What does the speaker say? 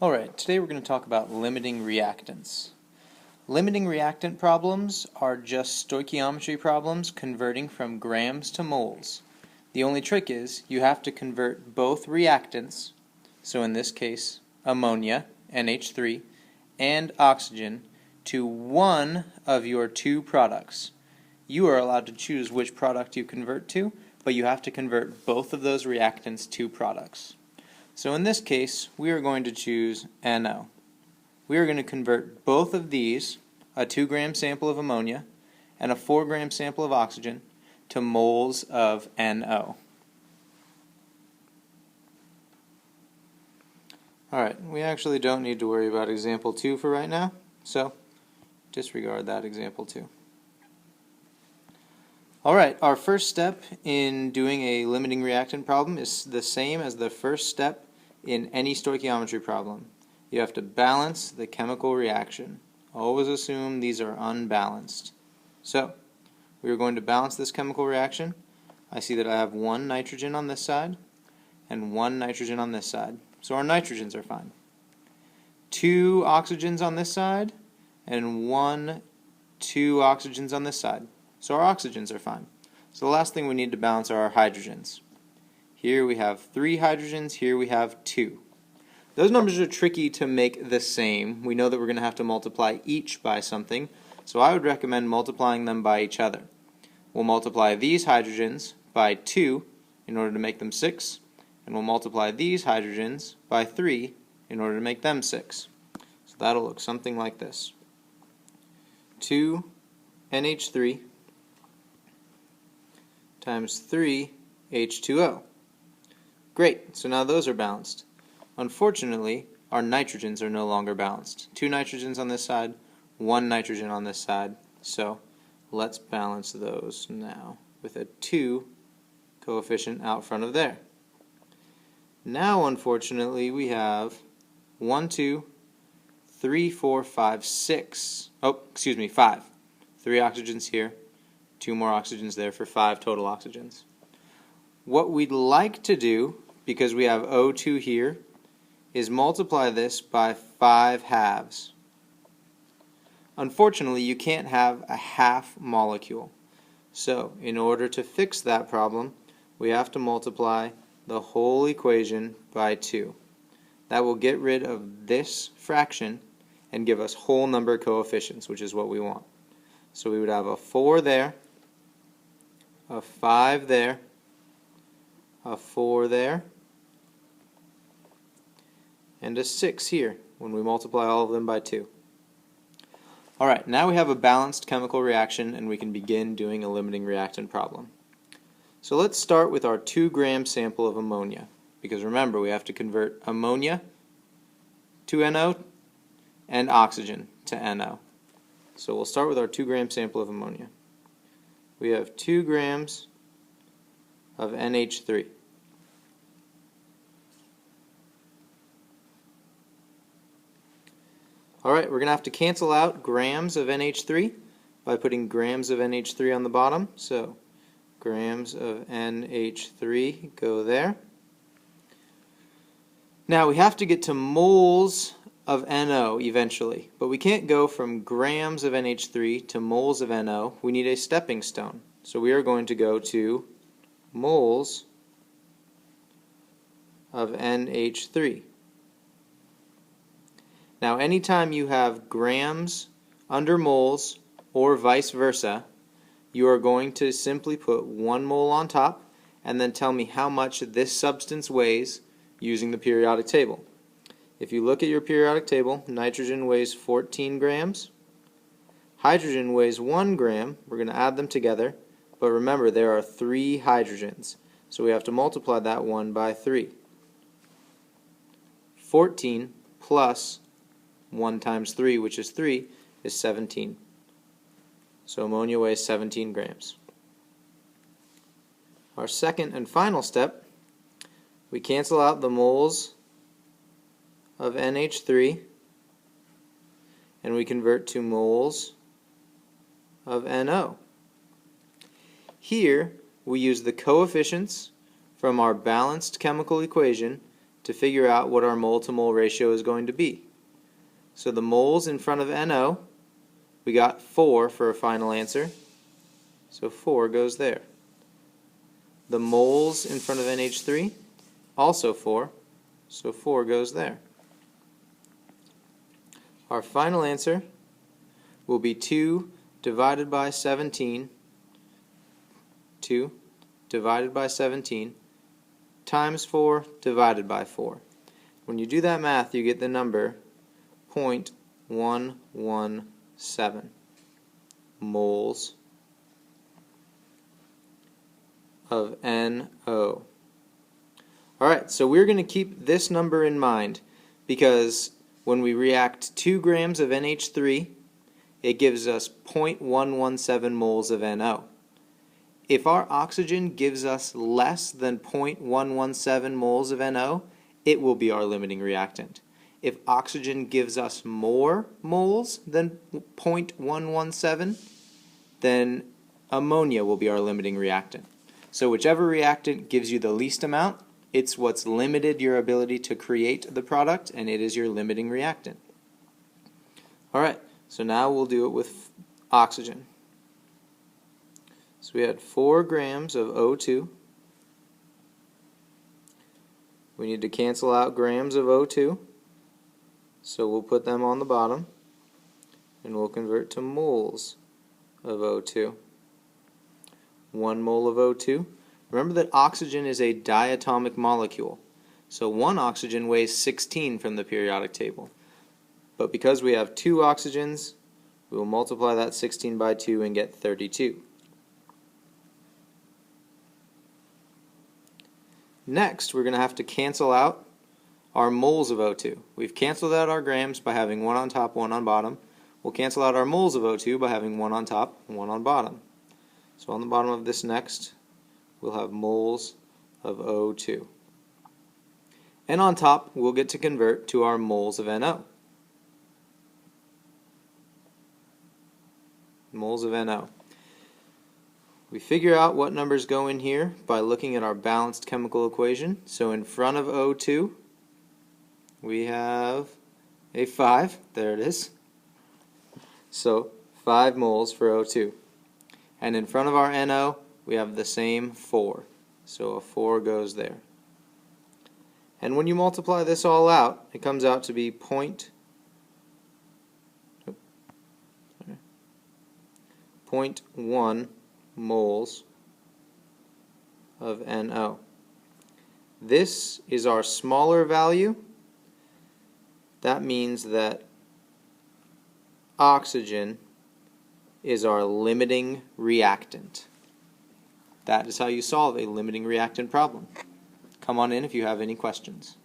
Alright, today we're going to talk about limiting reactants. Limiting reactant problems are just stoichiometry problems converting from grams to moles. The only trick is you have to convert both reactants, so in this case ammonia, NH3, and oxygen, to one of your two products. You are allowed to choose which product you convert to, but you have to convert both of those reactants to products. So in this case, we are going to choose NO. We are going to convert both of these, a 2-gram sample of ammonia and a 4-gram sample of oxygen, to moles of NO. Alright, we actually don't need to worry about example 2 for right now, so disregard that example 2. Alright, our first step in doing a limiting reactant problem is the same as the first step in any stoichiometry problem. You have to balance the chemical reaction. Always assume these are unbalanced. So, we are going to balance this chemical reaction. I see that I have 1 nitrogen on this side and 1 nitrogen on this side. So our nitrogens are fine. 2 oxygens on this side and 2 oxygens on this side. So our oxygens are fine. So the last thing we need to balance are our hydrogens. Here we have 3 hydrogens, here we have 2. Those numbers are tricky to make the same. We know that we're going to have to multiply each by something, so I would recommend multiplying them by each other. We'll multiply these hydrogens by 2 in order to make them 6, and we'll multiply these hydrogens by 3 in order to make them 6. So that'll look something like this. 2 NH3 times 3 H2O. Great, so now those are balanced. Unfortunately, our nitrogens are no longer balanced. 2 nitrogens on this side, 1 nitrogen on this side. So let's balance those now with a 2 coefficient out front of there. Now, unfortunately, we have 1, 2, 3, 4, 5, 6. Oh, excuse me, 5. 3 oxygens here, 2 more oxygens there for 5 total oxygens. What we'd like to do, because we have O2 here, is multiply this by 5 halves. Unfortunately, you can't have a half molecule. So, in order to fix that problem, we have to multiply the whole equation by 2. That will get rid of this fraction and give us whole number coefficients, which is what we want. So we would have a 4 there, a 5 there, a 4 there, and a 6 here when we multiply all of them by 2. Alright, now we have a balanced chemical reaction and we can begin doing a limiting reactant problem. So let's start with our 2-gram sample of ammonia, because remember we have to convert ammonia to NO and oxygen to NO. So we'll start with our 2-gram sample of ammonia. We have 2 grams of NH3. Alright, we're going to have to cancel out grams of NH3 by putting grams of NH3 on the bottom. So grams of NH3 go there. Now we have to get to moles of NO eventually, but we can't go from grams of NH3 to moles of NO. We need a stepping stone. So we are going to go to moles of NH3. Now anytime you have grams under moles or vice versa, you are going to simply put 1 mole on top and then tell me how much this substance weighs using the periodic table. If you look at your periodic table, nitrogen weighs 14 grams, hydrogen weighs 1 gram. We're going to add them together, but remember there are 3 hydrogens, so we have to multiply that 1 by 3. 14 plus 1 times 3, which is 3, is 17. So ammonia weighs 17 grams. Our second and final step, we cancel out the moles of NH3 and we convert to moles of NO. Here we use the coefficients from our balanced chemical equation to figure out what our mole-to-mole ratio is going to be. So the moles in front of NO, we got 4 for a final answer, so 4 goes there. The moles in front of NH3, also 4, so 4 goes there. Our final answer will be 2 divided by 17, 2 divided by 17, times 4 divided by 4. When you do that math, you get the number 0.117 moles of NO. Alright, so we're going to keep this number in mind because when we react 2 grams of NH3, it gives us 0.117 moles of NO. If our oxygen gives us less than 0.117 moles of NO, it will be our limiting reactant. If oxygen gives us more moles than 0.117, then ammonia will be our limiting reactant. So whichever reactant gives you the least amount, it's what's limited your ability to create the product, and it is your limiting reactant. Alright, so now we'll do it with oxygen. So we had 4 grams of O2. We need to cancel out grams of O2, so we'll put them on the bottom, and we'll convert to moles of O2. 1 mole of O2. Remember that oxygen is a diatomic molecule, so 1 oxygen weighs 16 from the periodic table. But because we have 2 oxygens, we will multiply that 16 by 2 and get 32. Next, we're going to have to cancel out our moles of O2. We've canceled out our grams by having 1 on top, 1 on bottom. We'll cancel out our moles of O2 by having 1 on top, 1 on bottom. So on the bottom of this next, we'll have moles of O2. And on top, we'll get to convert to our moles of NO. Moles of NO. We figure out what numbers go in here by looking at our balanced chemical equation. So in front of O2, we have a 5. There it is. So 5 moles for O2. And in front of our NO, we have the same 4. So a 4 goes there. And when you multiply this all out, it comes out to be 0.1 moles of NO. This is our smaller value. That means that oxygen is our limiting reactant. That is how you solve a limiting reactant problem. Come on in if you have any questions.